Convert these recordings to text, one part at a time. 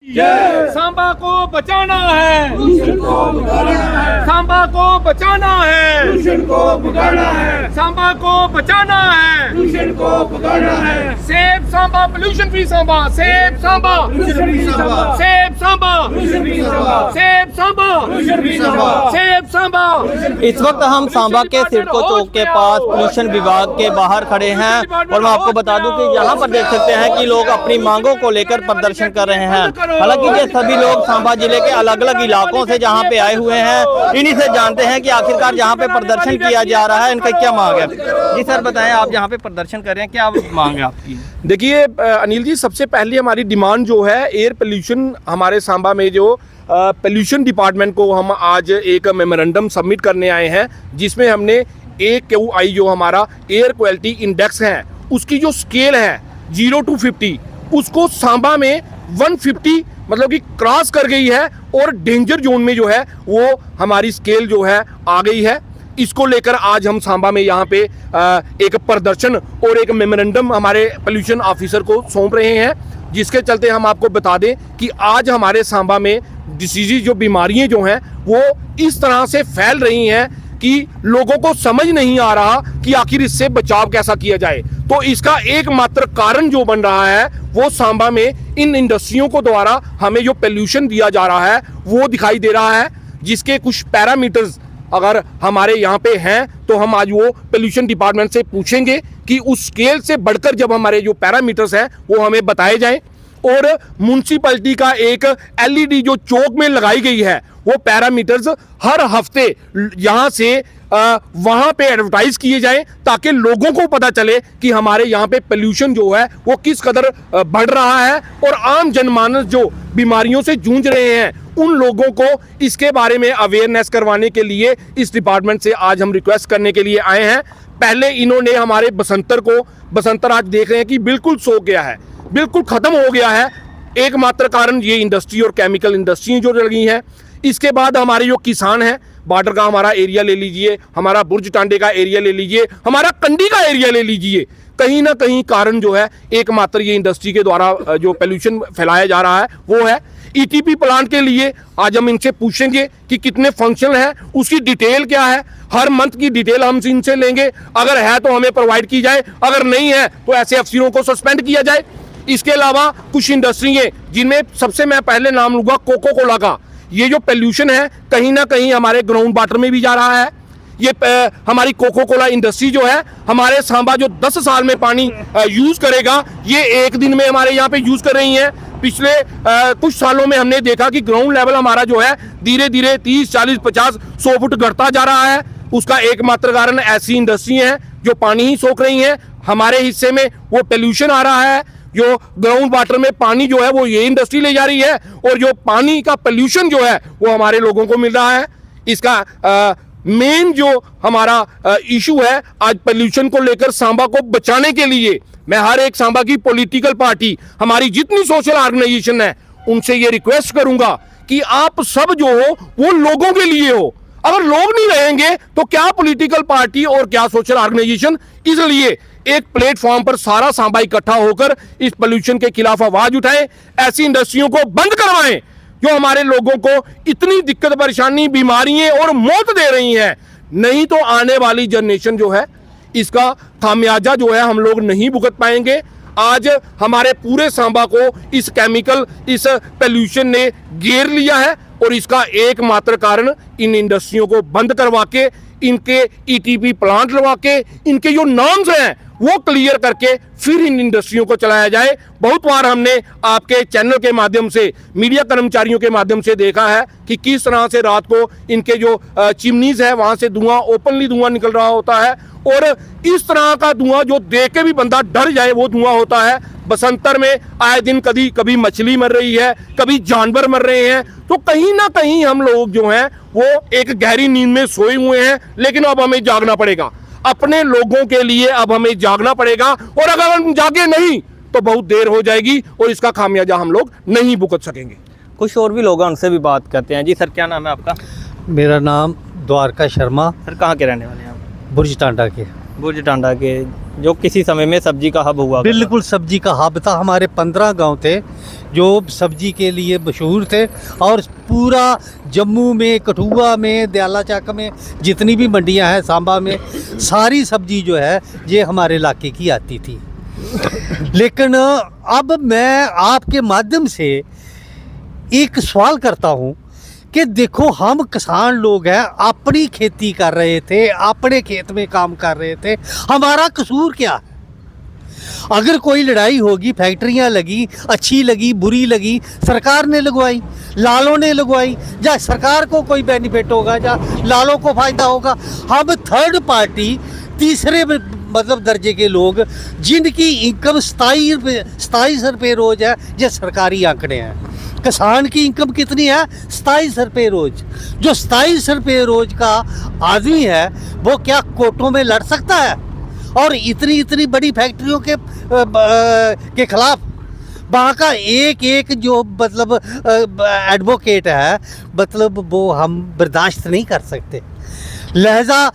सांबा को बचाना है, सांबा को बचाना है, सांबा को बचाना है, save Samba, pollution free Samba, save Samba, save Samba, save Samba, save Samba. इस वक्त हम सांबा के सिडको चौक के पास पोल्यूशन विभाग के बाहर खड़े हैं और मैं आपको बता दूं कि यहाँ पर देख सकते हैं कि लोग अपनी मांगों को लेकर प्रदर्शन कर रहे हैं। हालांकि ये सभी लोग सांबा जिले के अलग अलग इलाकों से जहाँ पे आए हुए हैं, इन्हीं से जानते हैं कि आखिरकार जहाँ पे प्रदर्शन किया जा रहा है इनका क्या मांग है। जी सर बताएं, आप जहाँ पे प्रदर्शन कर रहे हैं क्या मांग है आपकी? देखिए अनिल जी, सबसे पहले हमारी डिमांड जो है एयर पोल्यूशन, हमारे सांबा में जो पोल्यूशन डिपार्टमेंट को हम आज एक मेमोरेंडम सबमिट करने आए हैं, जिसमें हमने AQI जो हमारा एयर क्वालिटी इंडेक्स है उसकी जो स्केल है 0 to 50, उसको सांबा में 150 मतलब कि क्रॉस कर गई है और डेंजर जोन में जो है वो हमारी स्केल जो है आ गई है। इसको लेकर आज हम सांबा में यहाँ पे एक प्रदर्शन और एक मेमोरेंडम हमारे पोल्यूशन ऑफिसर को सौंप रहे हैं, जिसके चलते हम आपको बता दें कि आज हमारे सांबा में डिसीज जो बीमारियां जो हैं वो इस तरह से फैल रही हैं कि लोगों को समझ नहीं आ रहा कि आखिर इससे बचाव कैसा किया जाए। तो इसका एकमात्र कारण जो बन रहा है वो सांबा में इन इंडस्ट्रियों को द्वारा हमें जो पोल्यूशन दिया जा रहा है वो दिखाई दे रहा है, जिसके कुछ पैरामीटर्स अगर हमारे यहाँ पे हैं तो हम आज वो पोल्यूशन डिपार्टमेंट से पूछेंगे कि उस स्केल से बढ़कर जब हमारे जो पैरामीटर्स हैं वो हमें बताए जाएं। और म्युनिसिपैलिटी का एक LED जो चौक में लगाई गई है वो पैरामीटर्स हर हफ्ते यहाँ से वहाँ पे एडवर्टाइज किए जाएं, ताकि लोगों को पता चले कि हमारे यहाँ पे पोल्यूशन जो है वो किस कदर बढ़ रहा है और आम जनमानस जो बीमारियों से जूझ रहे हैं उन लोगों को इसके बारे में अवेयरनेस करवाने के लिए इस डिपार्टमेंट से आज हम रिक्वेस्ट करने के लिए आए हैं। पहले इन्होंने हमारे बसंतर आज देख रहे हैं कि बिल्कुल सो गया है, बिल्कुल खत्म हो गया है। एकमात्र कारण ये इंडस्ट्री और केमिकल इंडस्ट्री जो लगी हैं। इसके बाद हमारे जो किसान हैं, बॉर्डर का हमारा एरिया ले लीजिए, हमारा बुर्ज टांडे का एरिया ले लीजिए, हमारा कंडी का एरिया ले लीजिए, कहीं ना कहीं कारण जो है एकमात्र ये इंडस्ट्री के द्वारा जो पोल्यूशन फैलाया जा रहा है वो है। ETP प्लांट के लिए आज हम इनसे पूछेंगे कि कितने फंक्शन है, उसकी डिटेल क्या है, हर मंथ की डिटेल हम इनसे लेंगे। अगर है तो हमें प्रोवाइड की जाए, अगर नहीं है तो ऐसे अफसरों को सस्पेंड किया जाए। इसके अलावा कुछ इंडस्ट्री है जिनमें सबसे मैं पहले नाम लूंगा कोको कोला का। ये जो पोल्यूशन है कहीं ना कहीं हमारे ग्राउंड वाटर में भी जा रहा है। ये हमारी कोको कोला इंडस्ट्री जो है हमारे सांबा जो 10 साल में पानी यूज करेगा, ये एक दिन में हमारे यहाँ पे यूज कर रही है। पिछले कुछ सालों में हमने देखा कि ग्राउंड लेवल हमारा जो है धीरे धीरे 30, 40, 50, 100 फुट घटता जा रहा है। उसका एकमात्र कारण ऐसी इंडस्ट्री है जो पानी ही सोख रही है। हमारे हिस्से में वो पोल्यूशन आ रहा है, जो ग्राउंड वाटर में पानी जो है वो ये इंडस्ट्री ले जा रही है और जो पानी का पोल्यूशन जो है वो हमारे लोगों को मिल रहा है। इसका मेन जो हमारा इशू है आज पोल्यूशन को लेकर सांबा को बचाने के लिए मैं हर एक सांबा की पॉलिटिकल पार्टी, हमारी जितनी सोशल ऑर्गेनाइजेशन है, उनसे ये रिक्वेस्ट करूंगा कि आप सब जो हो वो लोगों के लिए हो। अगर लोग नहीं रहेंगे तो क्या पॉलिटिकल पार्टी और क्या सोशल ऑर्गेनाइजेशन। इसलिए एक प्लेटफॉर्म पर सारा सांबा इकट्ठा होकर इस पोल्यूशन के खिलाफ आवाज उठाएं, ऐसी इंडस्ट्रियों को बंद करवाएं जो हमारे लोगों को इतनी दिक्कत परेशानी, बीमारियां और मौत दे रही हैं। नहीं तो आने वाली जनरेशन जो है इसका खामियाजा जो है हम लोग नहीं भुगत पाएंगे। आज हमारे पूरे सांबा को इस केमिकल, इस पोल्यूशन ने घेर लिया है और इसका एकमात्र कारण इन इंडस्ट्रियों को बंद करवा के, इनके ETP प्लांट लगा के, इनके जो नॉर्म्स हैं वो क्लियर करके फिर इन इंडस्ट्रियों को चलाया जाए। बहुत बार हमने आपके चैनल के माध्यम से, मीडिया कर्मचारियों के माध्यम से देखा है कि किस तरह से रात को इनके जो चिमनीज है वहां से धुआं, ओपनली धुआं निकल रहा होता है और इस तरह का धुआं जो देख के भी बंदा डर जाए वो धुआं होता है। बसंतर में आए दिन कभी मछली मर रही है, कभी जानवर मर रहे हैं। तो कहीं ना कहीं हम लोग जो हैं वो एक गहरी नींद में सोए हुए हैं, लेकिन अब हमें जागना पड़ेगा अपने लोगों के लिए। अब हमें जागना पड़ेगा और अगर हम जागे नहीं तो बहुत देर हो जाएगी और इसका खामियाजा हम लोग नहीं भुगत सकेंगे। कुछ और भी लोग हैं, उनसे भी बात करते हैं। जी सर, क्या नाम है आपका? मेरा नाम द्वारका शर्मा। सर कहाँ के रहने वाले हैं आप? बुर्ज टांडा के। बुर्ज टांडा के। जो किसी समय में सब्जी का हब हुआ। बिल्कुल सब्जी का हब था। हमारे 15 गांव थे जो सब्जी के लिए मशहूर थे, और पूरा जम्मू में, कठुआ में, दयाला चक में जितनी भी मंडियां हैं, सांबा में, सारी सब्जी जो है ये हमारे इलाके की आती थी। लेकिन अब मैं आपके माध्यम से एक सवाल करता हूं कि देखो, हम किसान लोग हैं, अपनी खेती कर रहे थे, अपने खेत में काम कर रहे थे, हमारा कसूर क्या है? अगर कोई लड़ाई होगी, फैक्ट्रियां लगी, अच्छी लगी, बुरी लगी, सरकार ने लगवाई, लालों ने लगवाई, या सरकार को कोई बेनिफिट होगा या लालों को फ़ायदा होगा। हम थर्ड पार्टी, तीसरे मतलब दर्जे के लोग जिनकी इनकम 27 रुपये रोज़ है, ये सरकारी आंकड़े हैं। किसान की इनकम कितनी है? 27 रुपये रोज़। जो 27 रुपये रोज़ का आदमी है वो क्या कोर्टों में लड़ सकता है? और इतनी बड़ी फैक्ट्रियों के खिलाफ वहाँ का एक जो मतलब एडवोकेट है, मतलब वो हम बर्दाश्त नहीं कर सकते। लिहाजा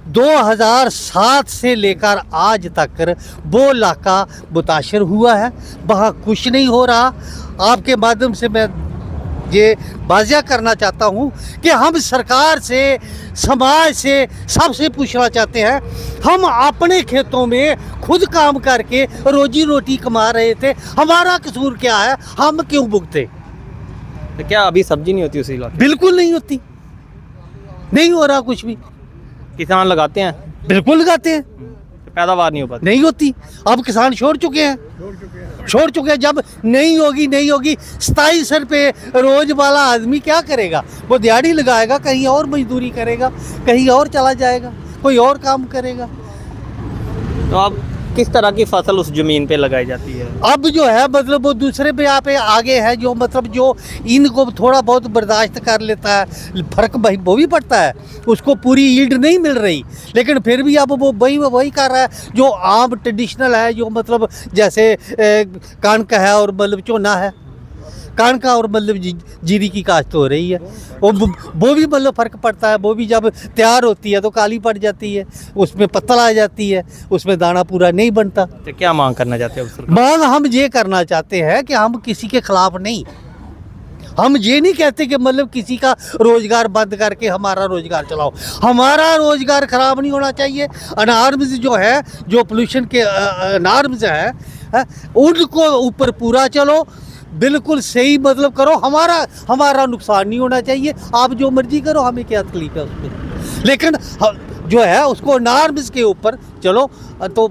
2007 से लेकर आज तक वो इलाका मुताशर हुआ है, वहाँ कुछ नहीं हो रहा। आपके माध्यम से मैं ये वाज़िया करना चाहता हूँ कि हम सरकार से, समाज से, सबसे पूछना चाहते हैं, हम अपने खेतों में खुद काम करके रोजी रोटी कमा रहे थे, हमारा कसूर क्या है? हम क्यों भुगते? तो क्या अभी सब्जी नहीं होती उसी इलाके? बिल्कुल नहीं होती, नहीं हो रहा कुछ भी। किसान लगाते हैं, बिल्कुल लगाते हैं, तो पैदावार नहीं हो पाती। नहीं होती। अब किसान छोड़ चुके हैं। जब नहीं होगी 27 रुपये रोज वाला आदमी क्या करेगा? वो दिहाड़ी लगाएगा, कहीं और मजदूरी करेगा, कहीं और चला जाएगा, कोई और काम करेगा। तो अब किस तरह की फसल उस ज़मीन पे लगाई जाती है? अब जो है मतलब वो दूसरे पे यहाँ पे आगे है, जो मतलब जो इनको थोड़ा बहुत बर्दाश्त कर लेता है, फ़र्क वो भी पड़ता है, उसको पूरी यील्ड नहीं मिल रही, लेकिन फिर भी अब वो वही कर रहा है जो आम ट्रेडिशनल है, जो मतलब जैसे कणक है और मतलब चोना है, कणक और मतलब जीरी की काश्त हो रही है। वो भी मतलब फ़र्क पड़ता है। वो भी जब तैयार होती है तो काली पड़ जाती है, उसमें पत्तल आ जाती है, उसमें दाना पूरा नहीं बनता। तो क्या मांग करना चाहते हैं? मांग हम ये करना चाहते हैं कि हम किसी के खिलाफ नहीं, हम ये नहीं कहते कि मतलब किसी का रोजगार बंद करके हमारा रोजगार चलाओ। हमारा रोजगार खराब नहीं होना चाहिए। अनार्म्स जो है, जो पोल्यूशन के अनार्म्स हैं, उनको ऊपर पूरा चलो, बिल्कुल सही मतलब करो। हमारा नुकसान नहीं होना चाहिए। आप जो मर्जी करो, हमें क्या तकलीफ है उसमें, लेकिन जो है उसको नॉर्म्स के ऊपर चलो, तो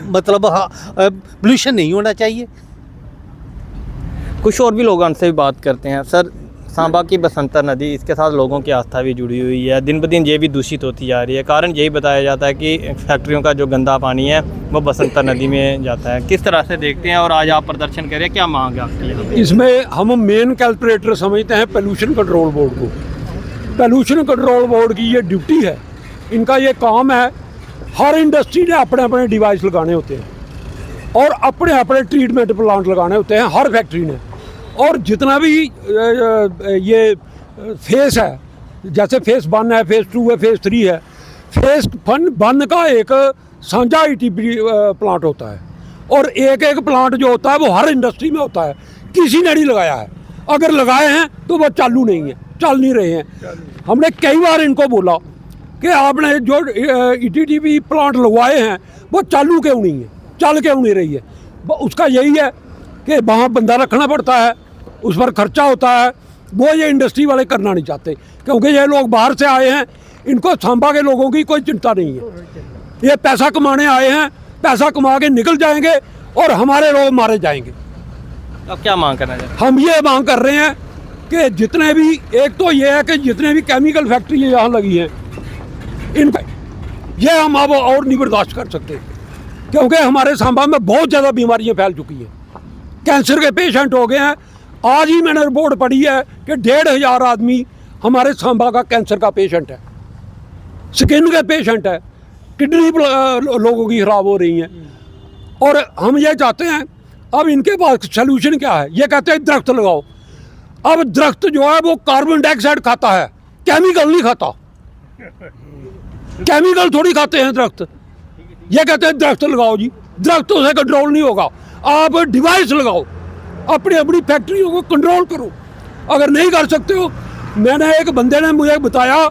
मतलब पोल्यूशन नहीं होना चाहिए। कुछ और भी लोग हमसे भी बात करते हैं। सर, सांबा की बसंतर नदी, इसके साथ लोगों की आस्था भी जुड़ी हुई है, दिन ब दिन ये भी दूषित होती जा रही है। कारण यही बताया जाता है कि फैक्ट्रियों का जो गंदा पानी है वो बसंतर नदी में जाता है। किस तरह से देखते हैं, और आज आप प्रदर्शन करें, क्या मांग है आपके लिए? इसमें हम मेन कैलकुलेटर समझते हैं पोल्यूशन कंट्रोल बोर्ड को। पोल्यूशन कंट्रोल बोर्ड की ये ड्यूटी है, इनका ये काम है। हर इंडस्ट्री ने अपने अपने डिवाइस लगाने होते हैं और अपने अपने ट्रीटमेंट प्लांट लगाने होते हैं, हर फैक्ट्री ने। और जितना भी ये फेस है, जैसे फेस 1 है, फेस 2 है, फेस 3 है, फेस 1 का एक साझा ITP प्लांट होता है, और एक प्लांट जो होता है वो हर इंडस्ट्री में होता है। किसी ने नहीं लगाया है, अगर लगाए हैं तो वो चालू नहीं है, चल नहीं रहे हैं। हमने कई बार इनको बोला कि आपने जो ITP प्लांट लगवाए हैं वो चालू क्यों नहीं है, चल क्यों नहीं रही है? उसका यही है कि वहाँ बंदा रखना पड़ता है, उस पर खर्चा होता है। वो ये इंडस्ट्री वाले करना नहीं चाहते, क्योंकि ये लोग बाहर से आए हैं, इनको सांबा के लोगों की कोई चिंता नहीं है। ये पैसा कमाने आए हैं, पैसा कमा के निकल जाएंगे और हमारे लोग मारे जाएंगे। अब क्या मांग करना चाहते हैं? हम ये मांग कर रहे हैं कि जितने भी, एक तो ये है कि जितने भी केमिकल फैक्ट्री यहाँ लगी हैं, इनका ये हम अब और नहीं बर्दाश्त कर सकते, क्योंकि हमारे सांबा में बहुत ज़्यादा बीमारियाँ फैल चुकी हैं। कैंसर के पेशेंट हो गए हैं। आज ही मैंने रिपोर्ट पढ़ी है कि 1500 आदमी हमारे सांबा का कैंसर का पेशेंट है, स्किन के पेशेंट है, किडनी लोगों की ख़राब हो रही हैं। और हम ये चाहते हैं, अब इनके पास सलूशन क्या है? ये कहते हैं दरख्त लगाओ। अब दरख्त जो है वो कार्बन डाइऑक्साइड खाता है, केमिकल नहीं खाता। केमिकल थोड़ी खाते हैं दरख्त। ये कहते हैं दरख्त लगाओ जी, दरख्तों से कंट्रोल नहीं होगा, आप डिवाइस लगाओ, अपनी अपनी फैक्ट्रियों को कंट्रोल करो। अगर नहीं कर सकते हो, मैंने एक बंदे ने मुझे बताया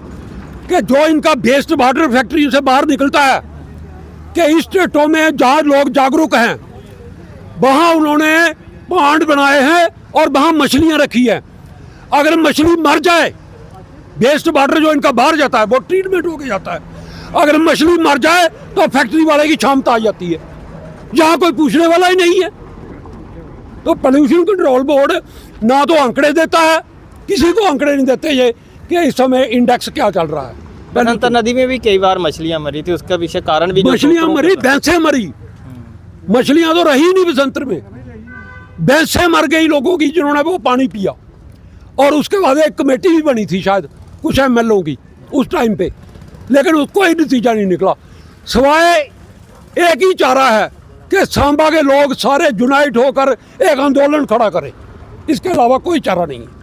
कि जो इनका वेस्ट वाटर फैक्ट्री से बाहर निकलता है कि इस स्टेटों में जहाँ लोग जागरूक हैं वहाँ उन्होंने पांड बनाए हैं और वहाँ मछलियाँ रखी हैं। अगर मछली मर जाए, वेस्ट वाटर जो इनका बाहर जाता है वो ट्रीटमेंट होके जाता है, अगर मछली मर जाए तो फैक्ट्री वाले की क्षमता आ जाती है, यहाँ कोई पूछने वाला ही नहीं है। तो पोल्यूशन कंट्रोल बोर्ड ना तो आंकड़े देता है, किसी को आंकड़े नहीं देते ये कि इस समय इंडेक्स क्या चल रहा है। बसंतर नदी में भी कई बार मछलियां मरी थी, उसका विषय कारण भी मछलियां मरी, भैंसें मरी, मछलियां तो रही नहीं बसंतर में, भैंसें मर गई लोगों की जिन्होंने वो पानी पिया। और उसके बाद एक कमेटी भी बनी थी शायद कुछ MLO की उस टाइम पे, लेकिन उसको कोई नतीजा नहीं निकला, सिवाय एक ही चारा है कि सांबा के लोग सारे यूनाइट होकर एक आंदोलन खड़ा करें, इसके अलावा कोई चारा नहीं है।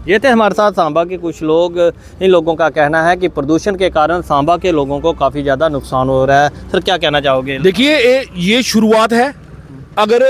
ये थे हमारे साथ सांबा के कुछ लोग। इन लोगों का कहना है कि प्रदूषण के कारण सांबा के लोगों को काफ़ी ज़्यादा नुकसान हो रहा है। सर क्या कहना चाहोगे? देखिए ये शुरुआत है, अगर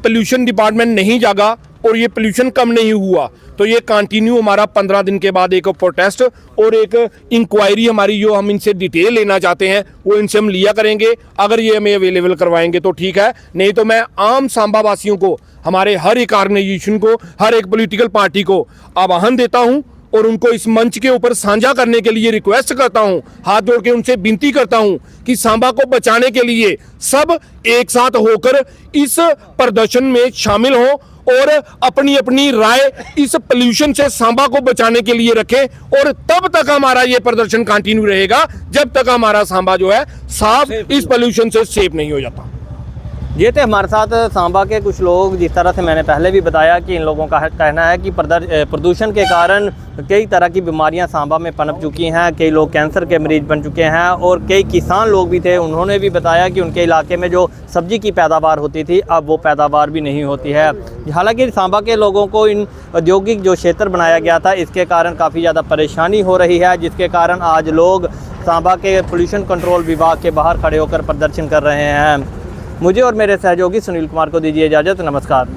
पोल्यूशन डिपार्टमेंट नहीं जागा और ये पोल्यूशन कम नहीं हुआ तो ये कंटिन्यू हमारा 15 दिन के बाद एक प्रोटेस्ट और एक इंक्वायरी हमारी जो हम इनसे डिटेल लेना चाहते हैं वो इनसे हम लिया करेंगे। अगर ये हमें अवेलेबल करवाएंगे तो ठीक है, नहीं तो मैं आम सांबा वासियों को, हमारे हर एक ऑर्गेनाइजेशन को, हर एक पॉलिटिकल पार्टी को आह्वान देता हूं और उनको इस मंच के ऊपर साझा करने के लिए रिक्वेस्ट करता हूं, हाथ जोड़ के उनसे विनती करता हूं कि सांबा को बचाने के लिए सब एक साथ होकर इस प्रदर्शन में शामिल हों और अपनी अपनी राय इस पोल्यूशन से सांबा को बचाने के लिए रखें। और तब तक हमारा ये प्रदर्शन कंटिन्यू रहेगा जब तक हमारा सांबा जो है साफ इस पोल्यूशन से सेफ नहीं हो जाता। ये थे हमारे साथ सांबा के कुछ लोग। जिस तरह से मैंने पहले भी बताया कि इन लोगों का कहना है कि प्रदूषण के कारण कई तरह की बीमारियां सांबा में पनप चुकी हैं, कई लोग कैंसर के मरीज बन चुके हैं और कई किसान लोग भी थे, उन्होंने भी बताया कि उनके इलाके में जो सब्जी की पैदावार होती थी अब वो पैदावार भी नहीं होती है। हालांकि सांबा के लोगों को इन औद्योगिक जो क्षेत्र बनाया गया था इसके कारण काफ़ी ज़्यादा परेशानी हो रही है, जिसके कारण आज लोग सांबा के पोल्यूशन कंट्रोल विभाग के बाहर खड़े होकर प्रदर्शन कर रहे हैं। मुझे और मेरे सहयोगी सुनील कुमार को दीजिए इजाज़त। नमस्कार।